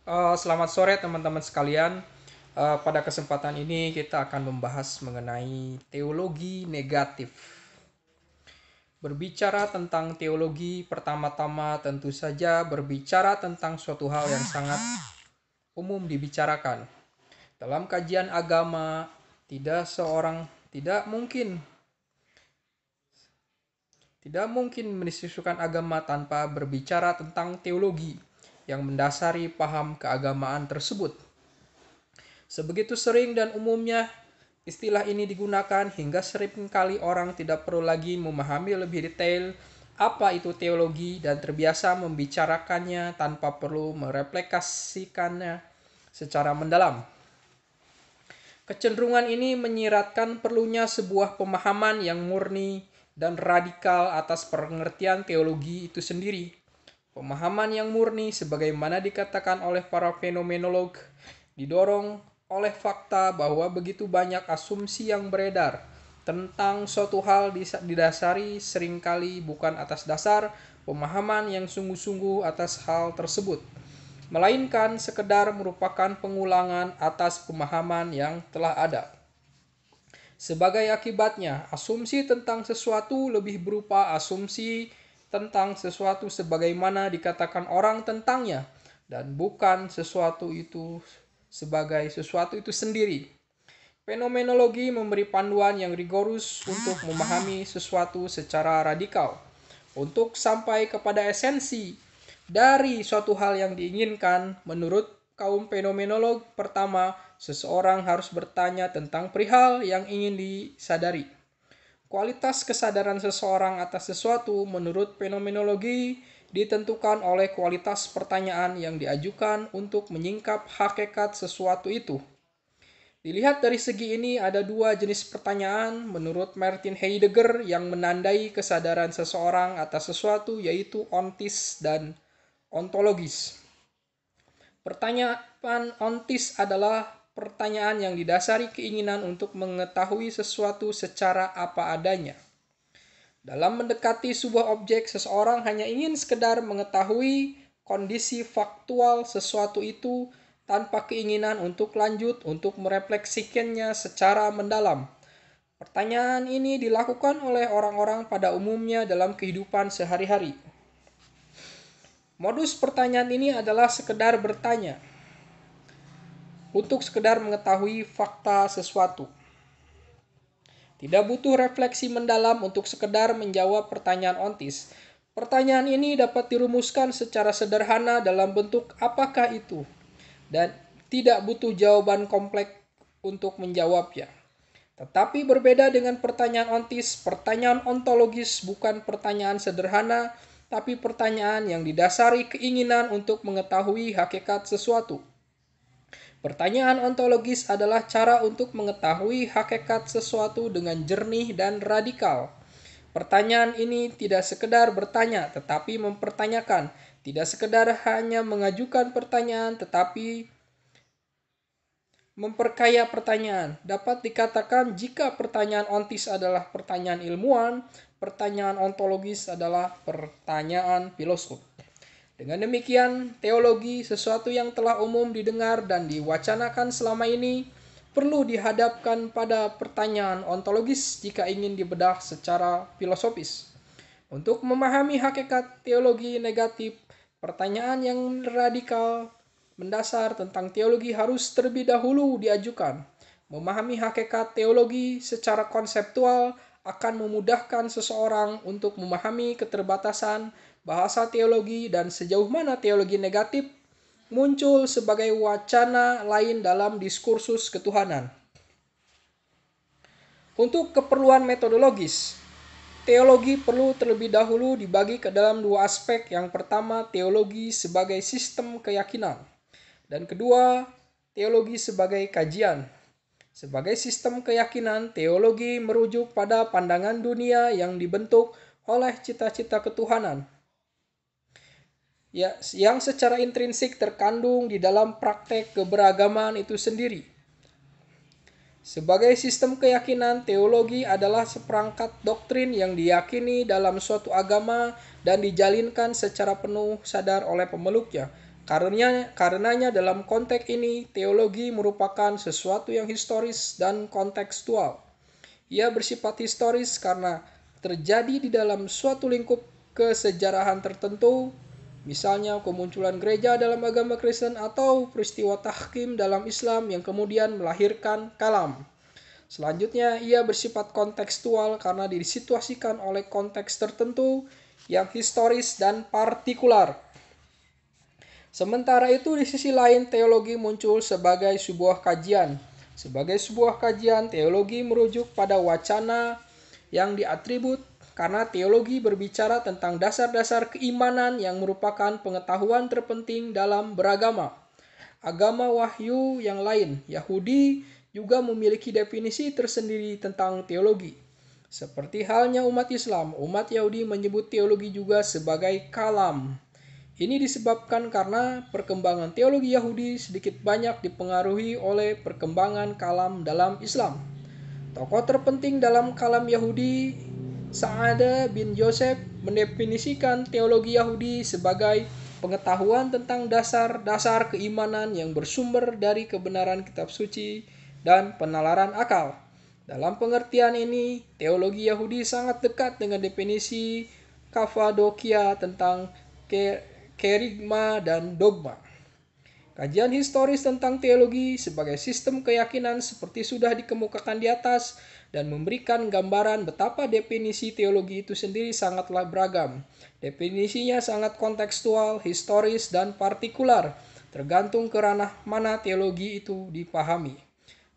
Selamat sore teman-teman sekalian. Pada kesempatan ini kita akan membahas mengenai teologi negatif. Berbicara tentang teologi, pertama-tama tentu saja berbicara tentang suatu hal yang sangat umum dibicarakan. Dalam kajian agama, tidak mungkin mendiskusikan agama tanpa berbicara tentang teologi yang mendasari paham keagamaan tersebut. Sebegitu sering dan umumnya istilah ini digunakan hingga seringkali orang tidak perlu lagi memahami lebih detail apa itu teologi dan terbiasa membicarakannya tanpa perlu mereplikasikannya secara mendalam. Kecenderungan ini menyiratkan perlunya sebuah pemahaman yang murni dan radikal atas pengertian teologi itu sendiri. Pemahaman yang murni sebagaimana dikatakan oleh para fenomenolog didorong oleh fakta bahwa begitu banyak asumsi yang beredar tentang suatu hal didasari seringkali bukan atas dasar pemahaman yang sungguh-sungguh atas hal tersebut, melainkan sekedar merupakan pengulangan atas pemahaman yang telah ada. Sebagai akibatnya, asumsi tentang sesuatu lebih berupa asumsi tentang sesuatu sebagaimana dikatakan orang tentangnya, dan bukan sesuatu itu sebagai sesuatu itu sendiri. Fenomenologi memberi panduan yang rigorus untuk memahami sesuatu secara radikal, untuk sampai kepada esensi dari suatu hal yang diinginkan. Menurut kaum fenomenolog, pertama, seseorang harus bertanya tentang perihal yang ingin disadari. Kualitas kesadaran seseorang atas sesuatu menurut fenomenologi ditentukan oleh kualitas pertanyaan yang diajukan untuk menyingkap hakikat sesuatu itu. Dilihat dari segi ini, ada dua jenis pertanyaan menurut Martin Heidegger yang menandai kesadaran seseorang atas sesuatu, yaitu ontis dan ontologis. Pertanyaan ontis adalah pertanyaan yang didasari keinginan untuk mengetahui sesuatu secara apa adanya. Dalam mendekati sebuah objek, seseorang hanya ingin sekedar mengetahui kondisi faktual sesuatu itu tanpa keinginan untuk lanjut untuk merefleksikannya secara mendalam. Pertanyaan ini dilakukan oleh orang-orang pada umumnya dalam kehidupan sehari-hari. Modus pertanyaan ini adalah sekedar bertanya untuk sekedar mengetahui fakta sesuatu. Tidak butuh refleksi mendalam untuk sekedar menjawab pertanyaan ontis. Pertanyaan ini dapat dirumuskan secara sederhana dalam bentuk apakah itu, dan tidak butuh jawaban kompleks untuk menjawabnya. Tetapi berbeda dengan pertanyaan ontis, pertanyaan ontologis bukan pertanyaan sederhana, tapi pertanyaan yang didasari keinginan untuk mengetahui hakikat sesuatu. Pertanyaan ontologis adalah cara untuk mengetahui hakikat sesuatu dengan jernih dan radikal. Pertanyaan ini tidak sekedar bertanya, tetapi mempertanyakan. Tidak sekedar hanya mengajukan pertanyaan, tetapi memperkaya pertanyaan. Dapat dikatakan jika pertanyaan ontis adalah pertanyaan ilmuwan, pertanyaan ontologis adalah pertanyaan filosof. Dengan demikian, teologi, sesuatu yang telah umum didengar dan diwacanakan selama ini, perlu dihadapkan pada pertanyaan ontologis jika ingin dibedah secara filosofis. Untuk memahami hakikat teologi negatif, pertanyaan yang radikal mendasar tentang teologi harus terlebih dahulu diajukan. Memahami hakikat teologi secara konseptual akan memudahkan seseorang untuk memahami keterbatasan bahasa teologi dan sejauh mana teologi negatif muncul sebagai wacana lain dalam diskursus ketuhanan. Untuk keperluan metodologis, teologi perlu terlebih dahulu dibagi ke dalam dua aspek. Yang pertama, teologi sebagai sistem keyakinan, dan kedua, teologi sebagai kajian. Sebagai sistem keyakinan, teologi merujuk pada pandangan dunia yang dibentuk oleh cita-cita ketuhanan, yang secara intrinsik terkandung di dalam praktek keberagaman itu sendiri. Sebagai sistem keyakinan, teologi adalah seperangkat doktrin yang diyakini dalam suatu agama dan dijalinkan secara penuh sadar oleh pemeluknya. Karenanya dalam konteks ini, teologi merupakan sesuatu yang historis dan kontekstual. Ia bersifat historis karena terjadi di dalam suatu lingkup kesejarahan tertentu, misalnya kemunculan gereja dalam agama Kristen atau peristiwa tahkim dalam Islam yang kemudian melahirkan kalam. Selanjutnya, ia bersifat kontekstual karena disituasikan oleh konteks tertentu yang historis dan partikular. Sementara itu, di sisi lain, teologi muncul sebagai sebuah kajian. Sebagai sebuah kajian, teologi merujuk pada wacana yang diatribut karena teologi berbicara tentang dasar-dasar keimanan yang merupakan pengetahuan terpenting dalam beragama. Agama wahyu yang lain, Yahudi, juga memiliki definisi tersendiri tentang teologi. Seperti halnya umat Islam, umat Yahudi menyebut teologi juga sebagai kalam. Ini disebabkan karena perkembangan teologi Yahudi sedikit banyak dipengaruhi oleh perkembangan kalam dalam Islam. Tokoh terpenting dalam kalam Yahudi, Sa'ada bin Yosef, mendefinisikan teologi Yahudi sebagai pengetahuan tentang dasar-dasar keimanan yang bersumber dari kebenaran kitab suci dan penalaran akal. Dalam pengertian ini, teologi Yahudi sangat dekat dengan definisi Kapadokia tentang kerigma dan dogma. Kajian historis tentang teologi sebagai sistem keyakinan seperti sudah dikemukakan di atas dan memberikan gambaran betapa definisi teologi itu sendiri sangatlah beragam. Definisinya sangat kontekstual, historis, dan partikular, tergantung ke ranah mana teologi itu dipahami.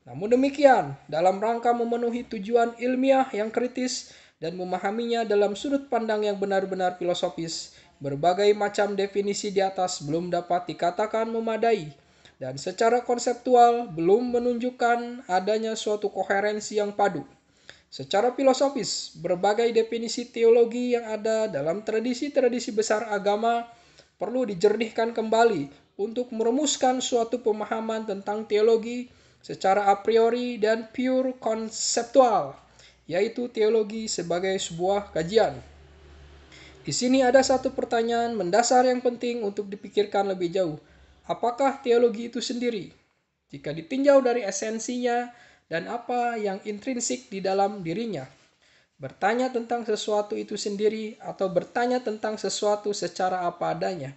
Namun demikian, dalam rangka memenuhi tujuan ilmiah yang kritis dan memahaminya dalam sudut pandang yang benar-benar filosofis, berbagai macam definisi di atas belum dapat dikatakan memadai, dan secara konseptual belum menunjukkan adanya suatu koherensi yang padu. Secara filosofis, berbagai definisi teologi yang ada dalam tradisi-tradisi besar agama perlu dijernihkan kembali untuk merumuskan suatu pemahaman tentang teologi secara a priori dan pure konseptual, yaitu teologi sebagai sebuah kajian. Di sini ada satu pertanyaan mendasar yang penting untuk dipikirkan lebih jauh. Apakah teologi itu sendiri? Jika ditinjau dari esensinya dan apa yang intrinsik di dalam dirinya. Bertanya tentang sesuatu itu sendiri atau bertanya tentang sesuatu secara apa adanya.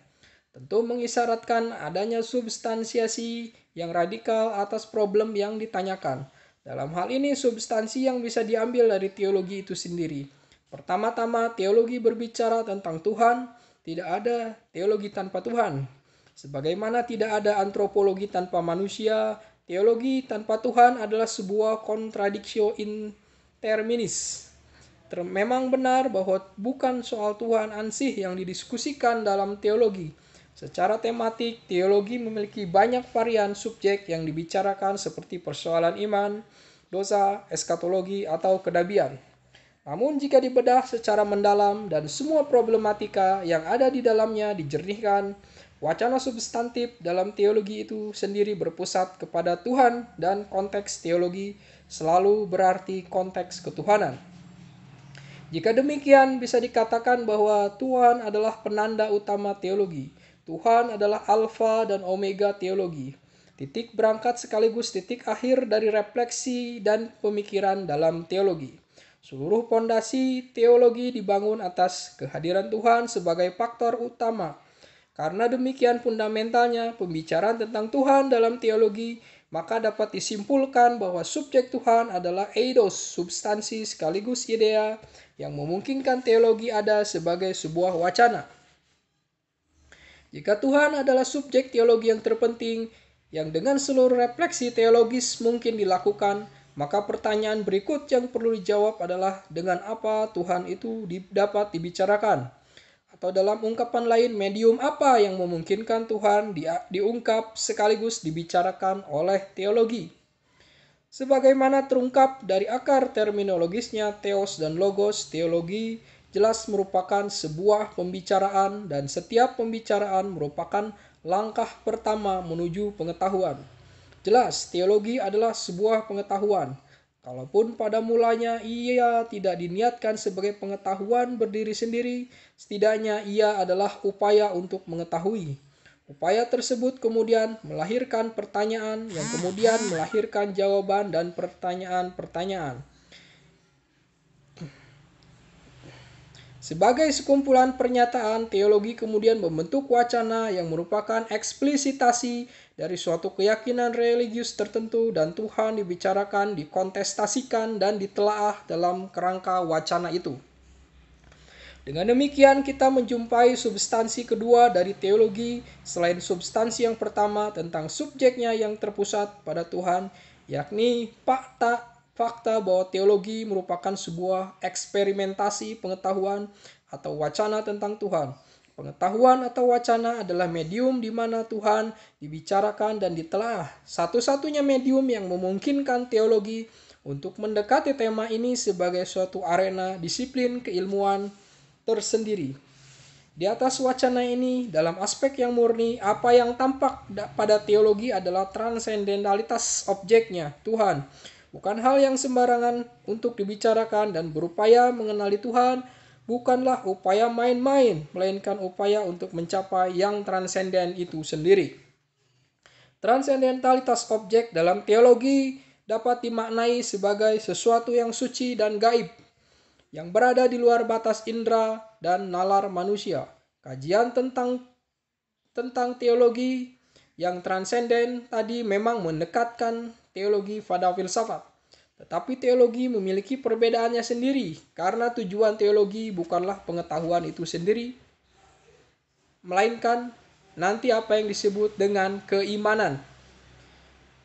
Tentu mengisyaratkan adanya substansiasi yang radikal atas problem yang ditanyakan. Dalam hal ini substansi yang bisa diambil dari teologi itu sendiri. Pertama-tama, teologi berbicara tentang Tuhan, tidak ada teologi tanpa Tuhan. Sebagaimana tidak ada antropologi tanpa manusia, teologi tanpa Tuhan adalah sebuah contradictio in terminis. Memang benar bahwa bukan soal Tuhan ansih yang didiskusikan dalam teologi. Secara tematik, teologi memiliki banyak varian subjek yang dibicarakan seperti persoalan iman, dosa, eskatologi, atau kenabian. Namun jika dibedah secara mendalam dan semua problematika yang ada di dalamnya dijernihkan, wacana substantif dalam teologi itu sendiri berpusat kepada Tuhan dan konteks teologi selalu berarti konteks ketuhanan. Jika demikian bisa dikatakan bahwa Tuhan adalah penanda utama teologi. Tuhan adalah alfa dan omega teologi. Titik berangkat sekaligus titik akhir dari refleksi dan pemikiran dalam teologi. Seluruh pondasi teologi dibangun atas kehadiran Tuhan sebagai faktor utama. Karena demikian fundamentalnya pembicaraan tentang Tuhan dalam teologi, maka dapat disimpulkan bahwa subjek Tuhan adalah eidos, substansi sekaligus idea yang memungkinkan teologi ada sebagai sebuah wacana. Jika Tuhan adalah subjek teologi yang terpenting, yang dengan seluruh refleksi teologis mungkin dilakukan, maka pertanyaan berikut yang perlu dijawab adalah dengan apa Tuhan itu dapat dibicarakan? Atau dalam ungkapan lain, medium apa yang memungkinkan Tuhan diungkap sekaligus dibicarakan oleh teologi? Sebagaimana terungkap dari akar terminologisnya theos dan logos, teologi jelas merupakan sebuah pembicaraan dan setiap pembicaraan merupakan langkah pertama menuju pengetahuan. Jelas, teologi adalah sebuah pengetahuan. Kalaupun pada mulanya ia tidak diniatkan sebagai pengetahuan berdiri sendiri, setidaknya ia adalah upaya untuk mengetahui. Upaya tersebut kemudian melahirkan pertanyaan yang kemudian melahirkan jawaban dan pertanyaan-pertanyaan. Sebagai sekumpulan pernyataan, teologi kemudian membentuk wacana yang merupakan eksplisitasi dari suatu keyakinan religius tertentu dan Tuhan dibicarakan, dikontestasikan, dan ditelaah dalam kerangka wacana itu. Dengan demikian kita menjumpai substansi kedua dari teologi selain substansi yang pertama tentang subjeknya yang terpusat pada Tuhan, yakni fakta bahwa teologi merupakan sebuah eksperimentasi pengetahuan atau wacana tentang Tuhan. Pengetahuan atau wacana adalah medium di mana Tuhan dibicarakan dan ditelaah. Satu-satunya medium yang memungkinkan teologi untuk mendekati tema ini sebagai suatu arena disiplin keilmuan tersendiri. Di atas wacana ini, dalam aspek yang murni, apa yang tampak pada teologi adalah transendentalitas objeknya, Tuhan. Bukan hal yang sembarangan untuk dibicarakan dan berupaya mengenali Tuhan, bukanlah upaya main-main, melainkan upaya untuk mencapai yang transenden itu sendiri. Transendentalitas objek dalam teologi dapat dimaknai sebagai sesuatu yang suci dan gaib, yang berada di luar batas indera dan nalar manusia. Kajian tentang teologi yang transenden tadi memang mendekatkan teologi pada filsafat. Tetapi teologi memiliki perbedaannya sendiri, karena tujuan teologi bukanlah pengetahuan itu sendiri, melainkan nanti apa yang disebut dengan keimanan.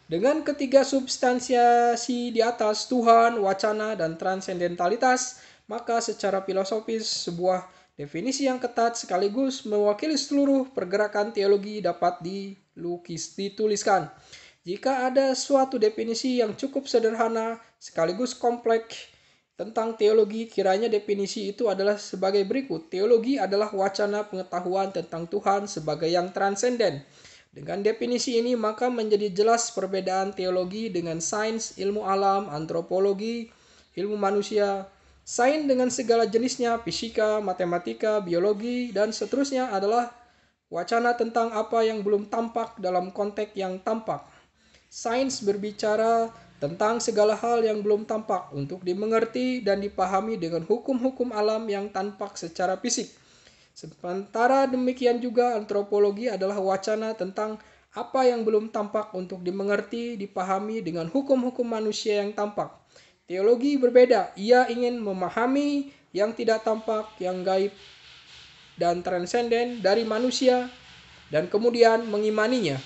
Dengan ketiga substansiasi di atas, Tuhan, wacana, dan transendentalitas, maka secara filosofis sebuah definisi yang ketat sekaligus mewakili seluruh pergerakan teologi dapat dituliskan. Jika ada suatu definisi yang cukup sederhana sekaligus kompleks tentang teologi, kiranya definisi itu adalah sebagai berikut. Teologi adalah wacana pengetahuan tentang Tuhan sebagai yang transenden. Dengan definisi ini maka menjadi jelas perbedaan teologi dengan sains, ilmu alam, antropologi, ilmu manusia. Sains dengan segala jenisnya, fisika, matematika, biologi, dan seterusnya adalah wacana tentang apa yang belum tampak dalam konteks yang tampak. Sains berbicara tentang segala hal yang belum tampak untuk dimengerti dan dipahami dengan hukum-hukum alam yang tampak secara fisik. Sementara demikian juga antropologi adalah wacana tentang apa yang belum tampak untuk dimengerti, dipahami dengan hukum-hukum manusia yang tampak. Teologi berbeda, ia ingin memahami yang tidak tampak, yang gaib, dan transenden dari manusia, dan kemudian mengimaninya.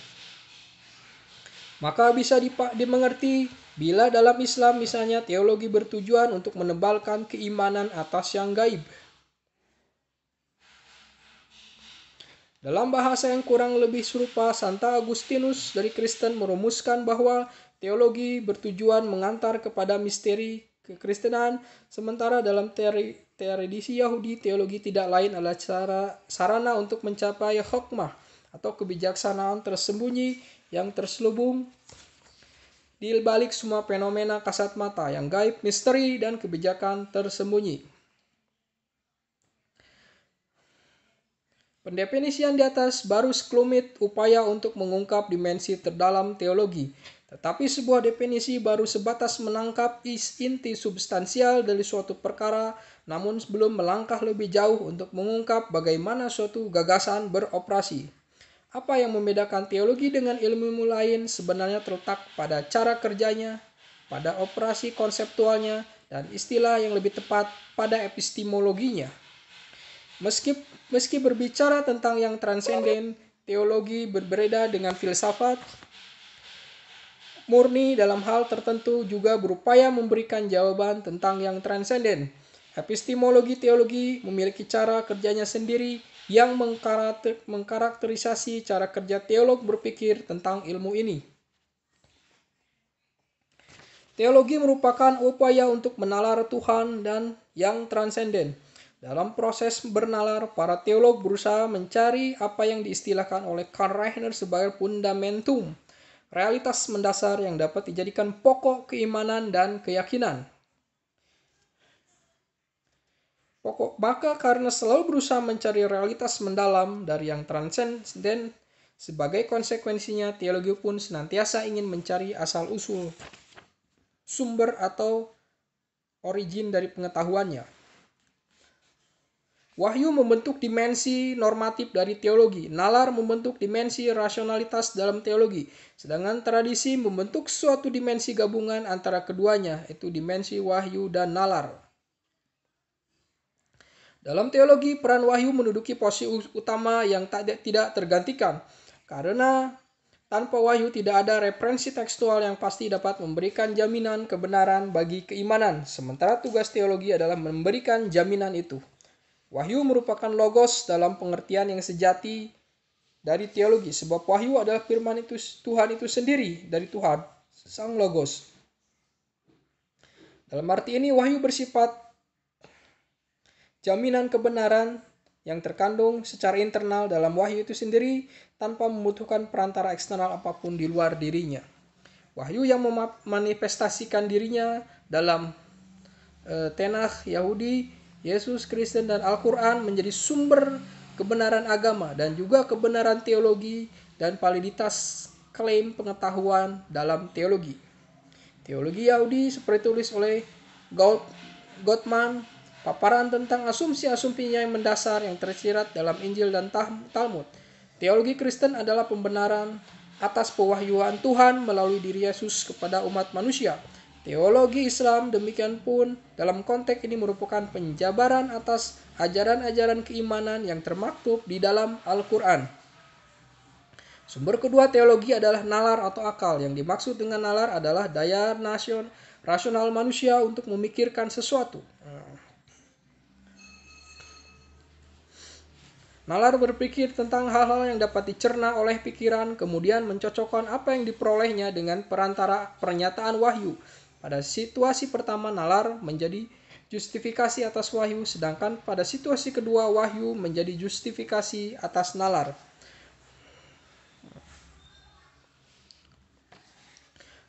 Maka bisa dimengerti bila dalam Islam misalnya teologi bertujuan untuk menebalkan keimanan atas yang gaib. Dalam bahasa yang kurang lebih serupa, Santa Agustinus dari Kristen merumuskan bahwa teologi bertujuan mengantar kepada misteri kekristenan, sementara dalam tradisi Yahudi, teologi tidak lain adalah sarana untuk mencapai hikmah atau kebijaksanaan tersembunyi yang terselubung di balik semua fenomena kasat mata yang gaib, misteri, dan kebijakan tersembunyi. Pendefinisian di atas baru sekelumit upaya untuk mengungkap dimensi terdalam teologi, tetapi sebuah definisi baru sebatas menangkap inti substansial dari suatu perkara, namun belum melangkah lebih jauh untuk mengungkap bagaimana suatu gagasan beroperasi. Apa yang membedakan teologi dengan ilmu lain sebenarnya terletak pada cara kerjanya, pada operasi konseptualnya, dan istilah yang lebih tepat pada epistemologinya. Meski berbicara tentang yang transenden, teologi berbeda dengan filsafat murni dalam hal tertentu juga berupaya memberikan jawaban tentang yang transenden. Epistemologi teologi memiliki cara kerjanya sendiri yang mengkarakterisasi cara kerja teolog berpikir tentang ilmu ini. Teologi merupakan upaya untuk menalar Tuhan dan yang transenden. Dalam proses bernalar, para teolog berusaha mencari apa yang diistilahkan oleh Karl Rahner sebagai fundamentum, realitas mendasar yang dapat dijadikan pokok keimanan dan keyakinan. Maka karena selalu berusaha mencari realitas mendalam dari yang transenden, Sebagai konsekuensinya, teologi pun senantiasa ingin mencari asal-usul, sumber atau origin dari pengetahuannya. Wahyu membentuk dimensi normatif dari teologi, nalar membentuk dimensi rasionalitas dalam teologi, sedangkan tradisi membentuk suatu dimensi gabungan antara keduanya, yaitu dimensi wahyu dan nalar. Dalam teologi, peran wahyu menduduki posisi utama yang tidak tergantikan, karena tanpa wahyu tidak ada referensi tekstual yang pasti dapat memberikan jaminan kebenaran bagi keimanan, sementara tugas teologi adalah memberikan jaminan itu. Wahyu merupakan logos dalam pengertian yang sejati dari teologi, sebab wahyu adalah firman itu Tuhan itu sendiri dari Tuhan, sang logos. Dalam arti ini, wahyu bersifat jaminan kebenaran yang terkandung secara internal dalam wahyu itu sendiri tanpa membutuhkan perantara eksternal apapun di luar dirinya. Wahyu yang memanifestasikan dirinya dalam Tanakh Yahudi, Yesus, Kristen, dan Al-Quran menjadi sumber kebenaran agama dan juga kebenaran teologi dan validitas klaim pengetahuan dalam teologi. Teologi Yahudi seperti tulis oleh Gottman, paparan tentang asumsi-asumsinya yang mendasar yang tersirat dalam Injil dan Talmud. Teologi Kristen adalah pembenaran atas pewahyuan Tuhan melalui diri Yesus kepada umat manusia. Teologi Islam demikian pun dalam konteks ini merupakan penjabaran atas ajaran-ajaran keimanan yang termaktub di dalam Al-Quran. Sumber kedua teologi adalah nalar atau akal. Yang dimaksud dengan nalar adalah daya rasional manusia untuk memikirkan sesuatu. Nalar berpikir tentang hal-hal yang dapat dicerna oleh pikiran, kemudian mencocokkan apa yang diperolehnya dengan perantara pernyataan wahyu. Pada situasi pertama, nalar menjadi justifikasi atas wahyu, sedangkan pada situasi kedua, wahyu menjadi justifikasi atas nalar.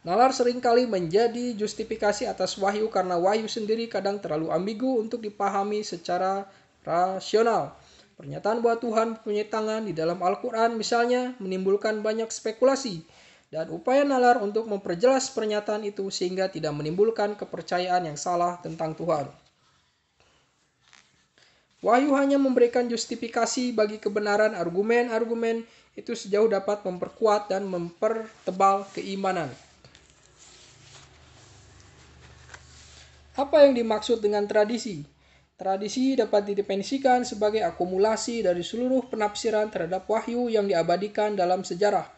Nalar seringkali menjadi justifikasi atas wahyu karena wahyu sendiri kadang terlalu ambigu untuk dipahami secara rasional. Pernyataan bahwa Tuhan punya tangan di dalam Al-Quran misalnya menimbulkan banyak spekulasi dan upaya nalar untuk memperjelas pernyataan itu sehingga tidak menimbulkan kepercayaan yang salah tentang Tuhan. Wahyu hanya memberikan justifikasi bagi kebenaran argumen-argumen itu sejauh dapat memperkuat dan mempertebal keimanan. Apa yang dimaksud dengan tradisi? Tradisi dapat didefinisikan sebagai akumulasi dari seluruh penafsiran terhadap wahyu yang diabadikan dalam sejarah.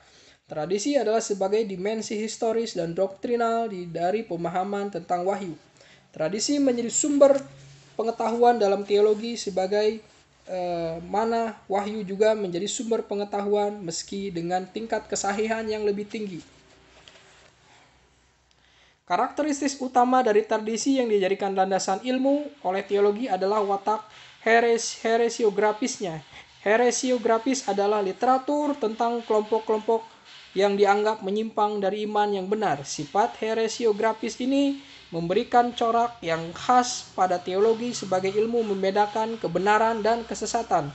Tradisi adalah sebagai dimensi historis dan doktrinal dari pemahaman tentang wahyu. Tradisi menjadi sumber pengetahuan dalam teologi sebagai mana wahyu juga menjadi sumber pengetahuan meski dengan tingkat kesahihan yang lebih tinggi. Karakteristik utama dari tradisi yang dijadikan landasan ilmu oleh teologi adalah watak heresiografisnya. Heresiografis adalah literatur tentang kelompok-kelompok yang dianggap menyimpang dari iman yang benar. Sifat heresiografis ini memberikan corak yang khas pada teologi sebagai ilmu membedakan kebenaran dan kesesatan.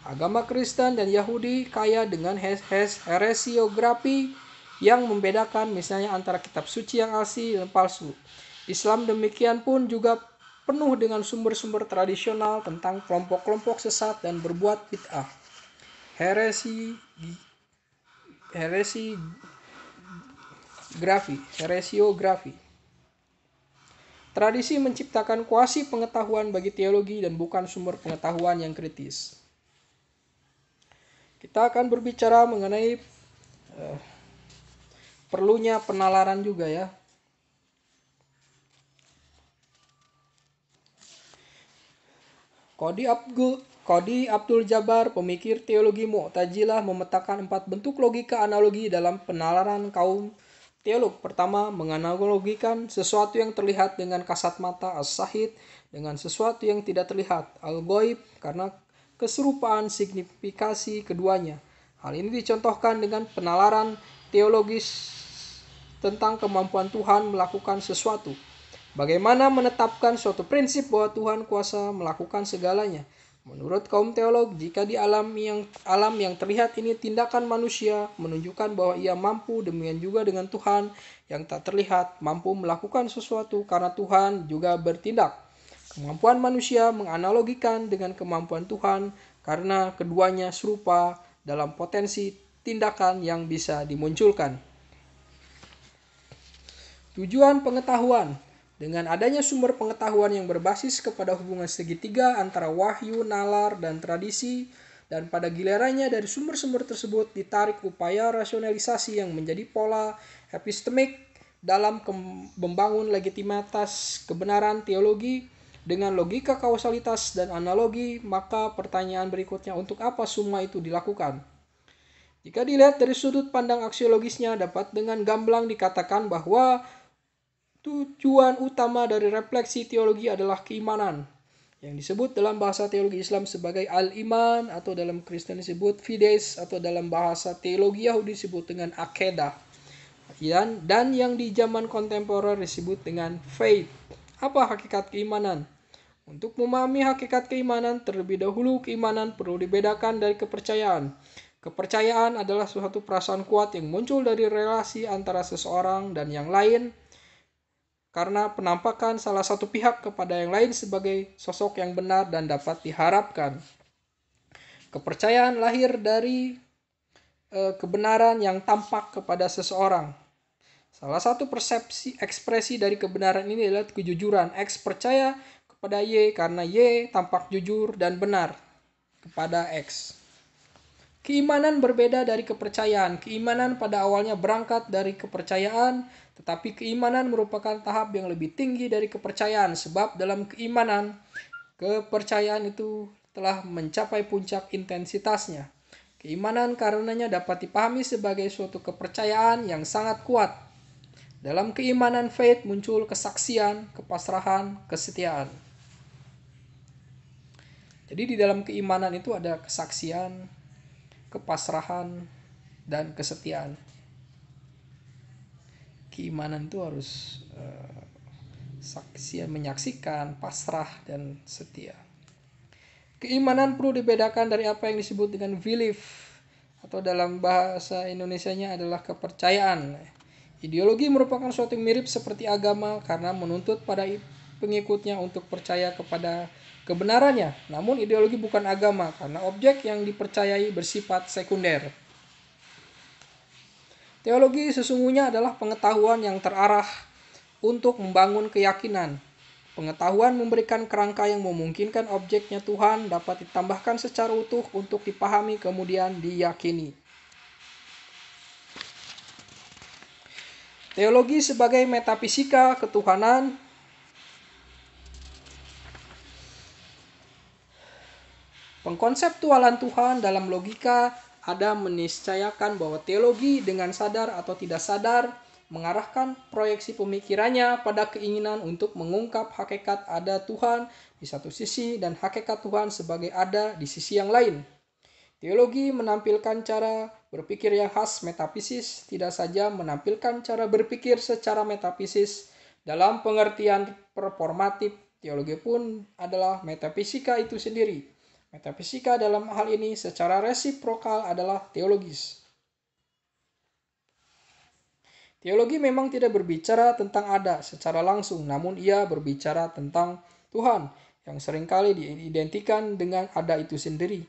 Agama Kristen dan Yahudi kaya dengan heresiografi yang membedakan misalnya antara kitab suci yang asli dan palsu. Islam demikian pun juga penuh dengan sumber-sumber tradisional tentang kelompok-kelompok sesat dan berbuat bid'ah. Heresiografi. Tradisi menciptakan kuasi pengetahuan bagi teologi dan bukan sumber pengetahuan yang kritis. Kita akan berbicara mengenai perlunya penalaran juga ya. Qadi Abdul Jabbar, pemikir teologi Mu'tazilah, memetakan 4 bentuk logika analogi dalam penalaran kaum teolog. Pertama, menganalogikan sesuatu yang terlihat dengan kasat mata as-sahid dengan sesuatu yang tidak terlihat al-ghaib karena keserupaan signifikasi keduanya. Hal ini dicontohkan dengan penalaran teologis tentang kemampuan Tuhan melakukan sesuatu. Bagaimana menetapkan suatu prinsip bahwa Tuhan kuasa melakukan segalanya? Menurut kaum teolog, jika di alam yang terlihat ini tindakan manusia menunjukkan bahwa ia mampu, demikian juga dengan Tuhan yang tak terlihat mampu melakukan sesuatu karena Tuhan juga bertindak. Kemampuan manusia menganalogikan dengan kemampuan Tuhan karena keduanya serupa dalam potensi tindakan yang bisa dimunculkan. Tujuan pengetahuan. Dengan adanya sumber pengetahuan yang berbasis kepada hubungan segitiga antara wahyu, nalar, dan tradisi, dan pada gilirannya dari sumber-sumber tersebut ditarik upaya rasionalisasi yang menjadi pola epistemik dalam membangun legitimitas kebenaran teologi dengan logika kausalitas dan analogi, maka pertanyaan berikutnya, untuk apa semua itu dilakukan? Jika dilihat dari sudut pandang aksiologisnya, dapat dengan gamblang dikatakan bahwa tujuan utama dari refleksi teologi adalah keimanan, yang disebut dalam bahasa teologi Islam sebagai al-iman, atau dalam Kristen disebut fides, atau dalam bahasa teologi Yahudi disebut dengan akedah, dan yang di zaman kontemporer disebut dengan faith. Apa hakikat keimanan? Untuk memahami hakikat keimanan, terlebih dahulu keimanan perlu dibedakan dari kepercayaan. Kepercayaan adalah suatu perasaan kuat yang muncul dari relasi antara seseorang dan yang lain, karena penampakan salah satu pihak kepada yang lain sebagai sosok yang benar dan dapat diharapkan. Kepercayaan lahir dari kebenaran yang tampak kepada seseorang. Salah satu ekspresi dari kebenaran ini adalah kejujuran. X percaya kepada Y karena Y tampak jujur dan benar kepada X. Keimanan berbeda dari kepercayaan. Keimanan pada awalnya berangkat dari kepercayaan, tetapi keimanan merupakan tahap yang lebih tinggi dari kepercayaan, sebab dalam keimanan, kepercayaan itu telah mencapai puncak intensitasnya. Keimanan karenanya dapat dipahami sebagai suatu kepercayaan yang sangat kuat. Dalam keimanan faith muncul kesaksian, kepasrahan, kesetiaan. Jadi di dalam keimanan itu ada kesaksian, kepasrahan, dan kesetiaan. Keimanan itu harus saksian, menyaksikan, pasrah, dan setia. Keimanan perlu dibedakan dari apa yang disebut dengan belief, atau dalam bahasa Indonesianya adalah kepercayaan. Ideologi merupakan suatu yang mirip seperti agama karena menuntut pada pengikutnya untuk percaya kepada kebenarannya. Namun ideologi bukan agama karena objek yang dipercayai bersifat sekunder. Teologi sesungguhnya adalah pengetahuan yang terarah untuk membangun keyakinan. Pengetahuan memberikan kerangka yang memungkinkan objeknya Tuhan dapat ditambahkan secara utuh untuk dipahami kemudian diyakini. Teologi sebagai metafisika ketuhanan. Pengkonseptualan Tuhan dalam logika ada meniscayakan bahwa teologi dengan sadar atau tidak sadar mengarahkan proyeksi pemikirannya pada keinginan untuk mengungkap hakikat ada Tuhan di satu sisi dan hakikat Tuhan sebagai ada di sisi yang lain. Teologi menampilkan cara berpikir yang khas metafisis, tidak saja menampilkan cara berpikir secara metafisis dalam pengertian performatif. Teologi pun adalah metafisika itu sendiri. Metafisika dalam hal ini secara resiprokal adalah teologis. Teologi memang tidak berbicara tentang ada secara langsung, namun ia berbicara tentang Tuhan yang seringkali diidentikan dengan ada itu sendiri.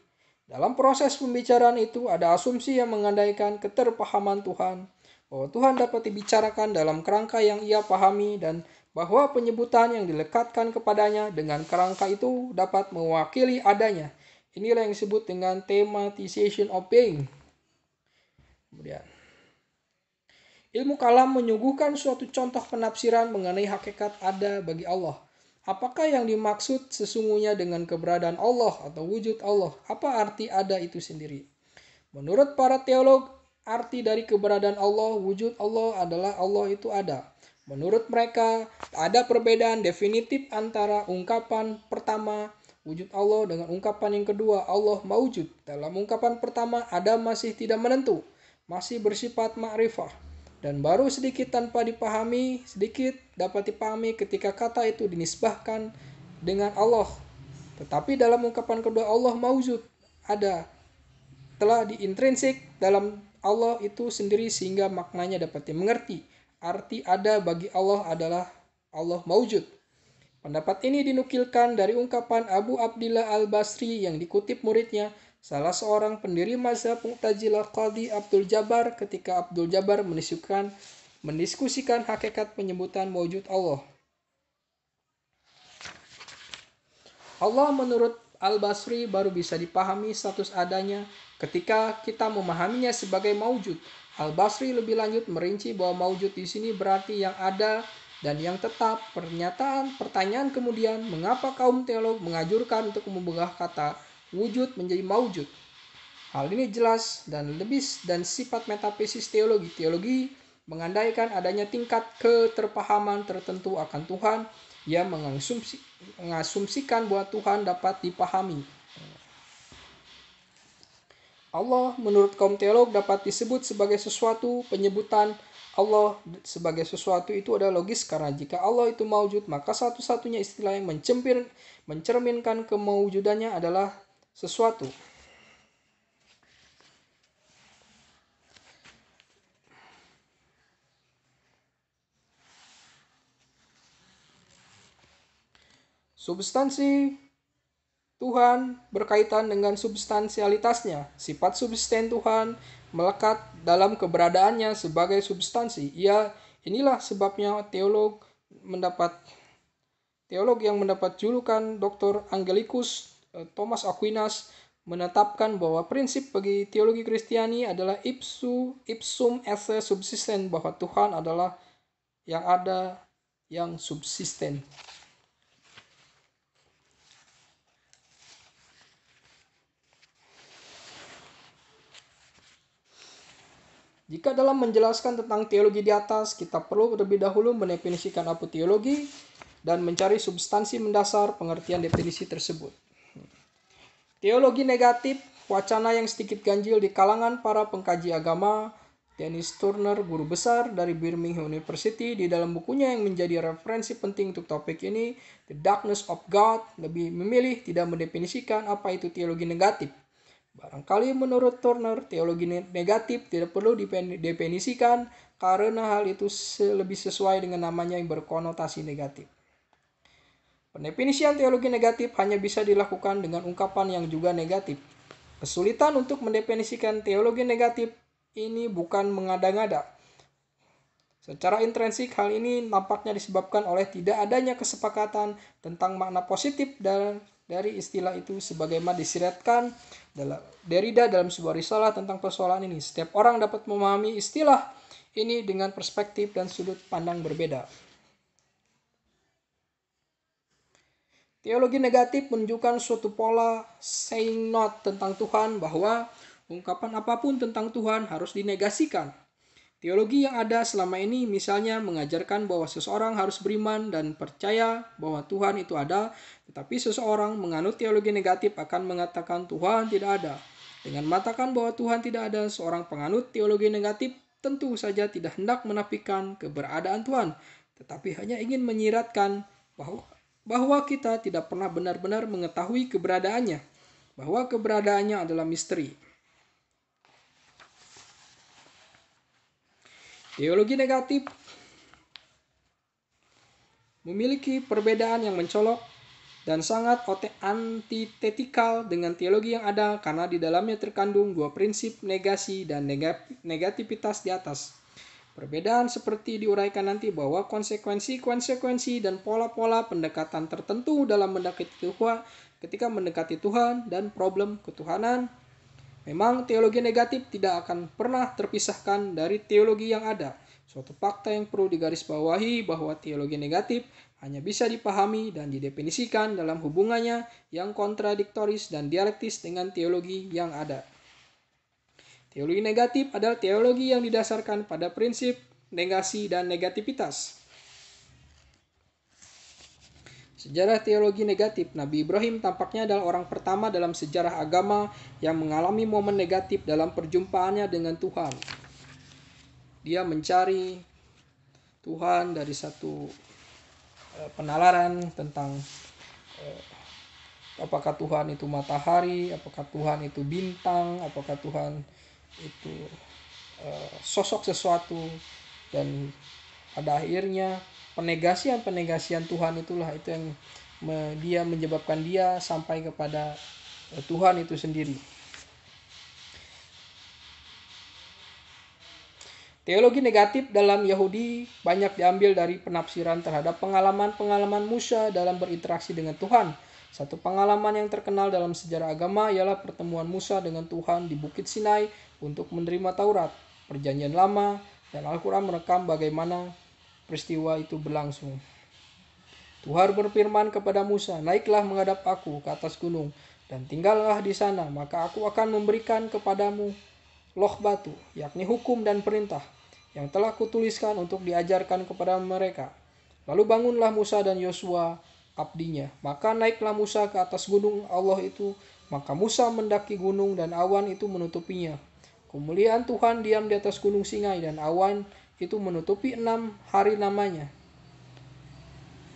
Dalam proses pembicaraan itu ada asumsi yang mengandaikan keterpahaman Tuhan, bahwa Tuhan dapat dibicarakan dalam kerangka yang ia pahami dan bahwa penyebutan yang dilekatkan kepadanya dengan kerangka itu dapat mewakili adanya. Inilah yang disebut dengan thematization of being. Kemudian, ilmu kalam menyuguhkan suatu contoh penafsiran mengenai hakikat ada bagi Allah. Apakah yang dimaksud sesungguhnya dengan keberadaan Allah atau wujud Allah? Apa arti ada itu sendiri? Menurut para teolog, arti dari keberadaan Allah, wujud Allah adalah Allah itu ada. Menurut mereka, ada perbedaan definitif antara ungkapan pertama, wujud Allah, dengan ungkapan yang kedua, Allah maujud. Dalam ungkapan pertama, ada masih tidak menentu, masih bersifat ma'rifah. Dan baru sedikit tanpa dapat dipahami ketika kata itu dinisbahkan dengan Allah. Tetapi dalam ungkapan kedua, Allah maujud, ada, telah diintrinsik dalam Allah itu sendiri sehingga maknanya dapat dimengerti. Arti ada bagi Allah adalah Allah maujud. Pendapat ini dinukilkan dari ungkapan Abu Abdillah Al-Basri yang dikutip muridnya, salah seorang pendiri mazhab Mu'tazilah Qadhi Abdul Jabbar, ketika Abdul Jabbar mendiskusikan hakikat penyebutan maujud Allah. Allah menurut Al-Basri baru bisa dipahami status adanya ketika kita memahaminya sebagai maujud. Al-Basri lebih lanjut merinci bahwa maujud di sini berarti yang ada dan yang tetap. Pertanyaan kemudian, mengapa kaum teolog mengajurkan untuk mengubah kata wujud menjadi maujud? Hal ini jelas dan sifat metafisis teologi. Teologi mengandaikan adanya tingkat keterpahaman tertentu akan Tuhan yang mengasumsikan bahwa Tuhan dapat dipahami. Allah menurut kaum teolog dapat disebut sebagai sesuatu. Penyebutan Allah sebagai sesuatu itu adalah logis, karena jika Allah itu maujud, maka satu-satunya istilah yang mencerminkan kemaujudannya adalah sesuatu. Substansi Tuhan berkaitan dengan substansialitasnya. Sifat subsisten Tuhan melekat dalam keberadaannya sebagai substansi. Inilah sebabnya teolog yang mendapat julukan Dr. Angelicus Thomas Aquinas menetapkan bahwa prinsip bagi teologi Kristiani adalah ipsum esse subsisten, bahwa Tuhan adalah yang ada, yang subsisten. Jika dalam menjelaskan tentang teologi di atas, kita perlu terlebih dahulu mendefinisikan apa teologi dan mencari substansi mendasar pengertian definisi tersebut. Teologi negatif, wacana yang sedikit ganjil di kalangan para pengkaji agama. Dennis Turner, guru besar dari Birmingham University, di dalam bukunya yang menjadi referensi penting untuk topik ini, The Darkness of God, lebih memilih tidak mendefinisikan apa itu teologi negatif. Barangkali menurut Turner, teologi negatif tidak perlu didefinisikan karena hal itu lebih sesuai dengan namanya yang berkonotasi negatif. Pendefinisian teologi negatif hanya bisa dilakukan dengan ungkapan yang juga negatif. Kesulitan untuk mendefinisikan teologi negatif ini bukan mengada-ngada. Secara intrinsik, hal ini nampaknya disebabkan oleh tidak adanya kesepakatan tentang makna positif dari istilah itu, sebagaimana disyaratkan Derrida dalam sebuah risalah tentang persoalan ini. Setiap orang dapat memahami istilah ini dengan perspektif dan sudut pandang berbeda. Teologi negatif menunjukkan suatu pola saying not tentang Tuhan, bahwa ungkapan apapun tentang Tuhan harus dinegasikan. Teologi yang ada selama ini misalnya mengajarkan bahwa seseorang harus beriman dan percaya bahwa Tuhan itu ada, tetapi seseorang menganut teologi negatif akan mengatakan Tuhan tidak ada. Dengan mengatakan bahwa Tuhan tidak ada, seorang penganut teologi negatif tentu saja tidak hendak menafikan keberadaan Tuhan, tetapi hanya ingin menyiratkan bahwa kita tidak pernah benar-benar mengetahui keberadaannya, bahwa keberadaannya adalah misteri. Teologi negatif memiliki perbedaan yang mencolok dan sangat antitetikal dengan teologi yang ada, karena di dalamnya terkandung dua prinsip negasi dan negativitas di atas. Perbedaan seperti diuraikan nanti, bahwa konsekuensi dan pola-pola pendekatan tertentu dalam mendekati Tuhan, ketika mendekati Tuhan dan problem ketuhanan. Memang teologi negatif tidak akan pernah terpisahkan dari teologi yang ada. Suatu fakta yang perlu digarisbawahi bahwa teologi negatif hanya bisa dipahami dan didefinisikan dalam hubungannya yang kontradiktoris dan dialektis dengan teologi yang ada. Teologi negatif adalah teologi yang didasarkan pada prinsip negasi dan negativitas. Sejarah teologi negatif, Nabi Ibrahim tampaknya adalah orang pertama dalam sejarah agama yang mengalami momen negatif dalam perjumpaannya dengan Tuhan. Dia mencari Tuhan dari satu penalaran tentang apakah Tuhan itu matahari, apakah Tuhan itu bintang, apakah Tuhan itu sosok sesuatu. Dan pada akhirnya penegasian Tuhan itulah itu yang dia menyebabkan dia sampai kepada Tuhan itu sendiri. Teologi negatif dalam Yahudi banyak diambil dari penafsiran terhadap pengalaman-pengalaman Musa dalam berinteraksi dengan Tuhan. Satu pengalaman yang terkenal dalam sejarah agama ialah pertemuan Musa dengan Tuhan di Bukit Sinai untuk menerima Taurat, Perjanjian Lama, dan Al-Quran merekam bagaimana peristiwa itu berlangsung. Tuhan berfirman kepada Musa, "Naiklah menghadap aku ke atas gunung, dan tinggallah di sana, maka aku akan memberikan kepadamu loh batu, yakni hukum dan perintah, yang telah kutuliskan untuk diajarkan kepada mereka." Lalu bangunlah Musa dan Yosua abdinya. Maka naiklah Musa ke atas gunung Allah itu. Maka Musa mendaki gunung dan awan itu menutupinya. Kemuliaan Tuhan diam di atas gunung Sinai dan awan itu menutupi 6 hari namanya.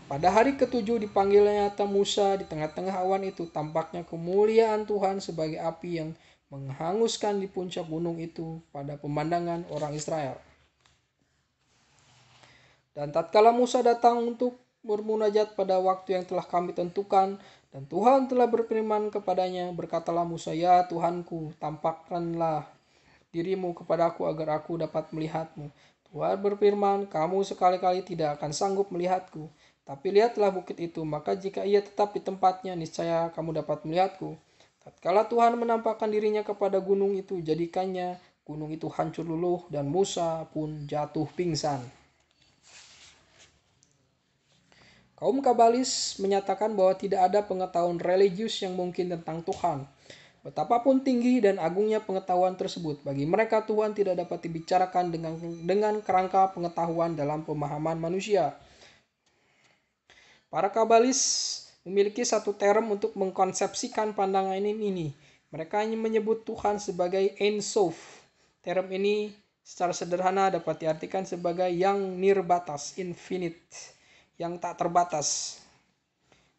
Pada hari ketujuh dipanggilnya Musa di tengah-tengah awan itu. Tampaknya kemuliaan Tuhan sebagai api yang menghanguskan di puncak gunung itu pada pemandangan orang Israel. Dan tatkala Musa datang untuk bermunajat pada waktu yang telah kami tentukan, dan Tuhan telah berfirman kepadanya, berkatalah Musa, "Ya Tuhanku, tampakkanlah dirimu kepadaku agar aku dapat melihatmu." Tuhan berfirman, "Kamu sekali-kali tidak akan sanggup melihatku, tapi lihatlah bukit itu, maka jika ia tetap di tempatnya, niscaya kamu dapat melihatku." Tatkala Tuhan menampakkan dirinya kepada gunung itu, jadikannya gunung itu hancur luluh dan Musa pun jatuh pingsan. Kaum Kabalis menyatakan bahwa tidak ada pengetahuan religius yang mungkin tentang Tuhan. Betapapun tinggi dan agungnya pengetahuan tersebut, bagi mereka Tuhan tidak dapat dibicarakan dengan kerangka pengetahuan dalam pemahaman manusia. Para Kabalis memiliki satu term untuk mengkonsepsikan pandangan ini. Mereka menyebut Tuhan sebagai Ein Sof. Term ini secara sederhana dapat diartikan sebagai yang nirbatas, infinite, yang tak terbatas.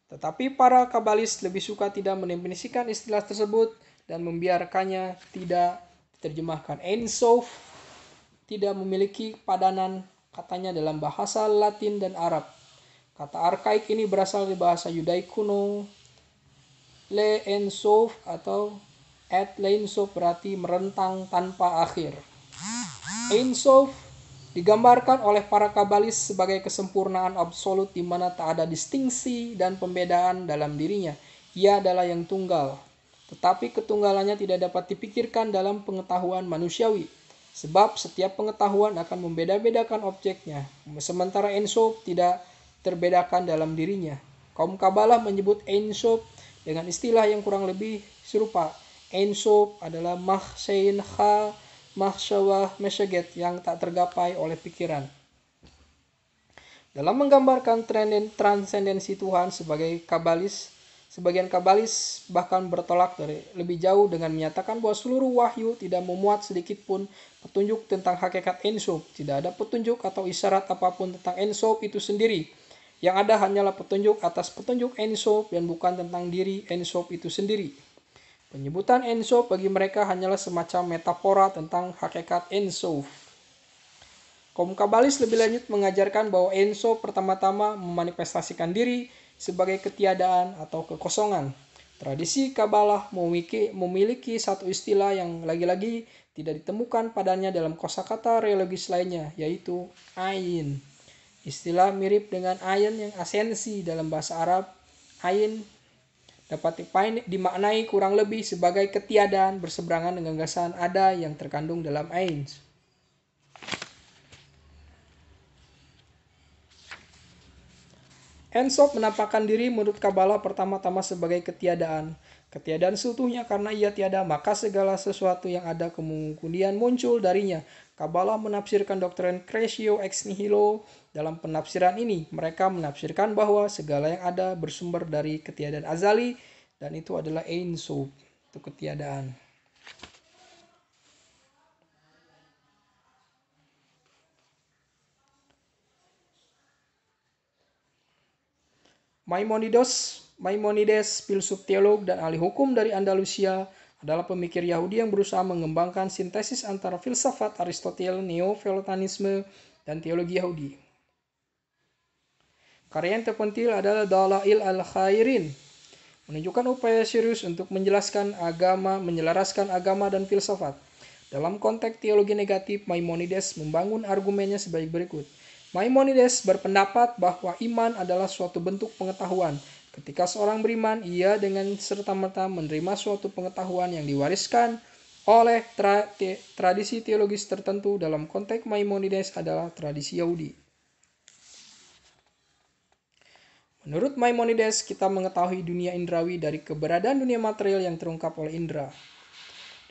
Tetapi para Kabalis lebih suka tidak mendefinisikan istilah tersebut dan membiarkannya tidak diterjemahkan. Ein Sof tidak memiliki padanan katanya dalam bahasa Latin dan Arab. Kata arkaik ini berasal dari bahasa Yunani kuno. Le En Sof atau Et Lein Sof berarti merentang tanpa akhir. Ein Sof digambarkan oleh para Kabalis sebagai kesempurnaan absolut di mana tak ada distingsi dan pembedaan dalam dirinya. Ia adalah yang tunggal. Tetapi ketunggalannya tidak dapat dipikirkan dalam pengetahuan manusiawi. Sebab setiap pengetahuan akan membeda-bedakan objeknya. Sementara Ein Sof tidak terbedakan dalam dirinya. Kaum Kabalah menyebut Ein Sof dengan istilah yang kurang lebih serupa. Ein Sof adalah mahsein kha mahsyawah mesyaget yang tak tergapai oleh pikiran. Dalam menggambarkan transendensi Tuhan sebagian Kabalis bahkan bertolak lebih jauh dengan menyatakan bahwa seluruh wahyu tidak memuat sedikit pun petunjuk tentang hakikat Ein Sof. Tidak ada petunjuk atau isyarat apapun tentang Ein Sof itu sendiri. Yang ada hanyalah petunjuk atas petunjuk Ein Sof dan bukan tentang diri Ein Sof itu sendiri. Penyebutan Ein Sof bagi mereka hanyalah semacam metafora tentang hakikat Ein Sof. Kaum Kabalis lebih lanjut mengajarkan bahwa Ein Sof pertama-tama memanifestasikan diri sebagai ketiadaan atau kekosongan. Tradisi Kabalah memiliki satu istilah yang lagi-lagi tidak ditemukan padanya dalam kosakata religius lainnya, yaitu Ain. Istilah mirip dengan ayin yang asensi dalam bahasa Arab. Ain dapat dimaknai kurang lebih sebagai ketiadaan berseberangan dengan gagasan ada yang terkandung dalam Ein. Ein Sof menampakkan diri menurut Kabalah pertama-tama sebagai ketiadaan. Ketiadaan seutuhnya karena ia tiada, maka segala sesuatu yang ada kemudian muncul darinya. Kabalah menafsirkan doktrin creatio ex nihilo. Dalam penafsiran ini, mereka menafsirkan bahwa segala yang ada bersumber dari ketiadaan azali, dan itu adalah Ein Sof, itu ketiadaan. Maimonides Maimonides, filsuf teolog dan ahli hukum dari Andalusia, adalah pemikir Yahudi yang berusaha mengembangkan sintesis antara filsafat Aristoteles, Neo-Platonisme, dan teologi Yahudi. Karya yang terpenting adalah Dalail al-Khairin, menunjukkan upaya serius untuk menjelaskan agama, menyelaraskan agama dan filsafat. Dalam konteks teologi negatif, Maimonides membangun argumennya sebagai berikut. Maimonides berpendapat bahwa iman adalah suatu bentuk pengetahuan. Ketika seorang beriman, ia dengan serta-merta menerima suatu pengetahuan yang diwariskan oleh tradisi teologis tertentu. Dalam konteks Maimonides adalah tradisi Yahudi. Menurut Maimonides, kita mengetahui dunia indrawi dari keberadaan dunia material yang terungkap oleh indera.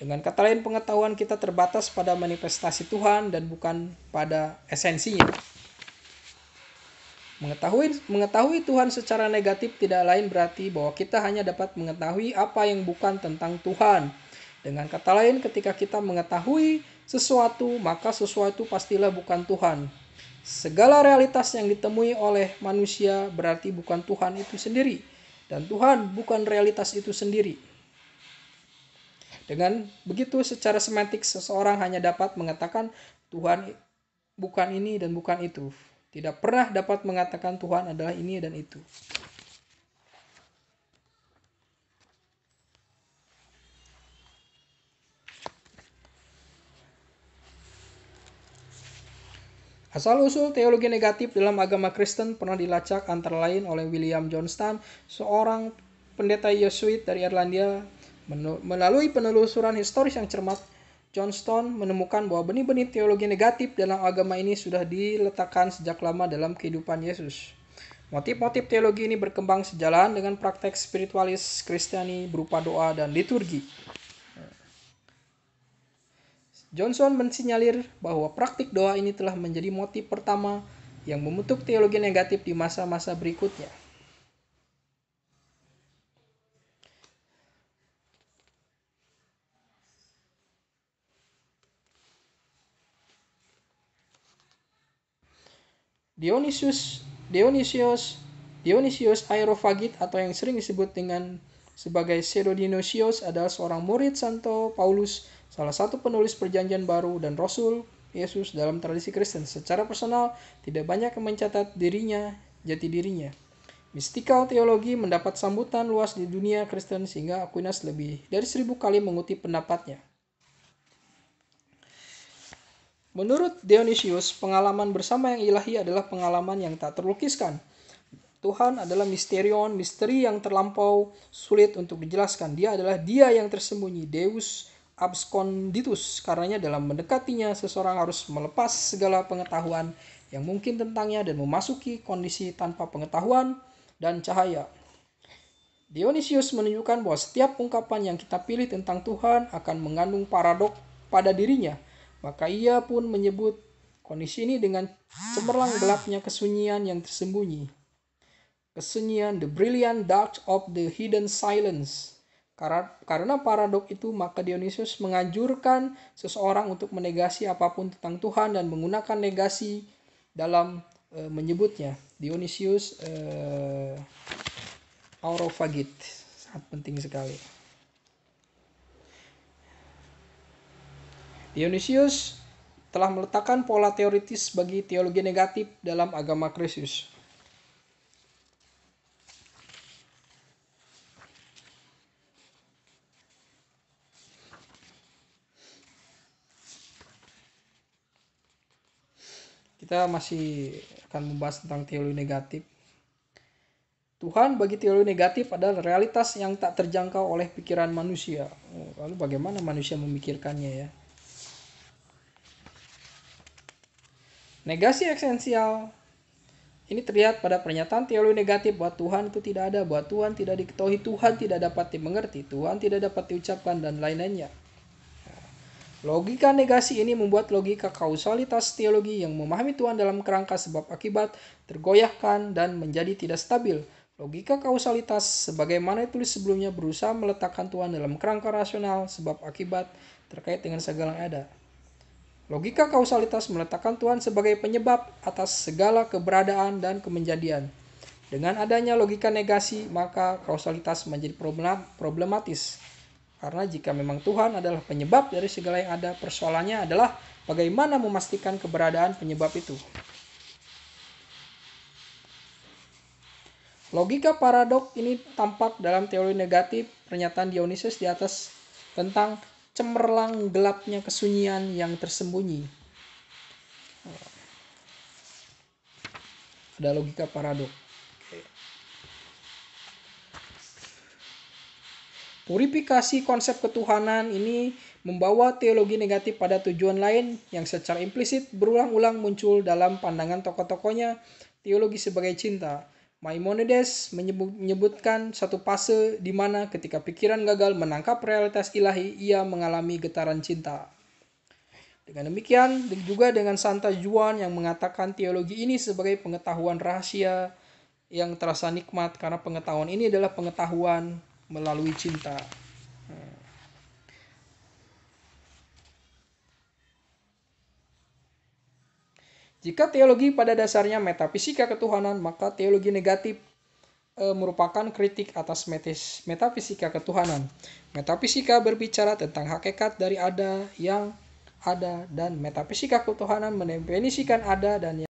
Dengan kata lain, pengetahuan kita terbatas pada manifestasi Tuhan dan bukan pada esensinya. Mengetahui Tuhan secara negatif tidak lain berarti bahwa kita hanya dapat mengetahui apa yang bukan tentang Tuhan. Dengan kata lain, ketika kita mengetahui sesuatu, maka sesuatu pastilah bukan Tuhan. Segala realitas yang ditemui oleh manusia berarti bukan Tuhan itu sendiri. Dan Tuhan bukan realitas itu sendiri. Dengan begitu, secara semantik seseorang hanya dapat mengatakan Tuhan bukan ini dan bukan itu. Tidak pernah dapat mengatakan Tuhan adalah ini dan itu. Asal-usul teologi negatif dalam agama Kristen pernah dilacak antara lain oleh William Johnston, seorang pendeta Yesuit dari Irlandia. Melalui penelusuran historis yang cermat, Johnston menemukan bahwa benih-benih teologi negatif dalam agama ini sudah diletakkan sejak lama dalam kehidupan Yesus. Motif-motif teologi ini berkembang sejalan dengan praktek spiritualis Kristiani berupa doa dan liturgi. Johnson mensinyalir bahwa praktik doa ini telah menjadi motif pertama yang membentuk teologi negatif di masa-masa berikutnya. Dionysius Areopagite atau yang sering disebut sebagai Pseudo Dionysius adalah seorang murid Santo Paulus, salah satu penulis Perjanjian Baru dan Rasul Yesus dalam tradisi Kristen. Secara personal, tidak banyak yang mencatat jati dirinya. Mystical teologi mendapat sambutan luas di dunia Kristen sehingga Aquinas lebih dari 1000 kali mengutip pendapatnya. Menurut Dionysius, pengalaman bersama yang ilahi adalah pengalaman yang tak terlukiskan. Tuhan adalah misterion, misteri yang terlampau sulit untuk dijelaskan. Dia adalah Dia yang tersembunyi, Deus absconditus. Karenanya dalam mendekatinya, seseorang harus melepas segala pengetahuan yang mungkin tentangnya dan memasuki kondisi tanpa pengetahuan dan cahaya. Dionysius menunjukkan bahwa setiap ungkapan yang kita pilih tentang Tuhan akan mengandung paradok pada dirinya. Maka ia pun menyebut kondisi ini dengan cemerlang gelapnya kesunyian yang tersembunyi. Kesunyian, the brilliant dark of the hidden silence. Karena paradok itu, maka Dionysius menganjurkan seseorang untuk menegasi apapun tentang Tuhan dan menggunakan negasi dalam menyebutnya. Dionysius Areopagite, sangat penting sekali. Dionysius telah meletakkan pola teoritis bagi teologi negatif dalam agama Kristus. Kita masih akan membahas tentang teologi negatif. Tuhan bagi teologi negatif adalah realitas yang tak terjangkau oleh pikiran manusia. Lalu bagaimana manusia memikirkannya ya? Negasi esensial ini terlihat pada pernyataan teologi negatif bahwa Tuhan itu tidak ada, bahwa Tuhan tidak diketahui, Tuhan tidak dapat dimengerti, Tuhan tidak dapat diucapkan, dan lain-lainnya. Logika negasi ini membuat logika kausalitas teologi yang memahami Tuhan dalam kerangka sebab akibat tergoyahkan dan menjadi tidak stabil. Logika kausalitas sebagaimana ditulis sebelumnya berusaha meletakkan Tuhan dalam kerangka rasional sebab akibat terkait dengan segala yang ada. Logika kausalitas meletakkan Tuhan sebagai penyebab atas segala keberadaan dan kemenjadian. Dengan adanya logika negasi, maka kausalitas menjadi problematis. Karena jika memang Tuhan adalah penyebab dari segala yang ada, persoalannya adalah bagaimana memastikan keberadaan penyebab itu. Logika paradok ini tampak dalam teori negatif pernyataan Dionysius di atas tentang cemerlang gelapnya kesunyian yang tersembunyi. Ada logika paradok. Purifikasi konsep ketuhanan ini membawa teologi negatif pada tujuan lain yang secara implisit berulang-ulang muncul dalam pandangan tokoh-tokohnya teologi sebagai cinta. Maimonides menyebutkan satu fase di mana ketika pikiran gagal menangkap realitas ilahi, ia mengalami getaran cinta. Dengan demikian, juga dengan Santa Juan yang mengatakan teologi ini sebagai pengetahuan rahasia yang terasa nikmat karena pengetahuan ini adalah pengetahuan melalui cinta. Jika teologi pada dasarnya metafisika ketuhanan, maka teologi negatif merupakan kritik atas metafisika ketuhanan. Metafisika berbicara tentang hakikat dari ada, yang ada, dan metafisika ketuhanan mendefinisikan ada dan yang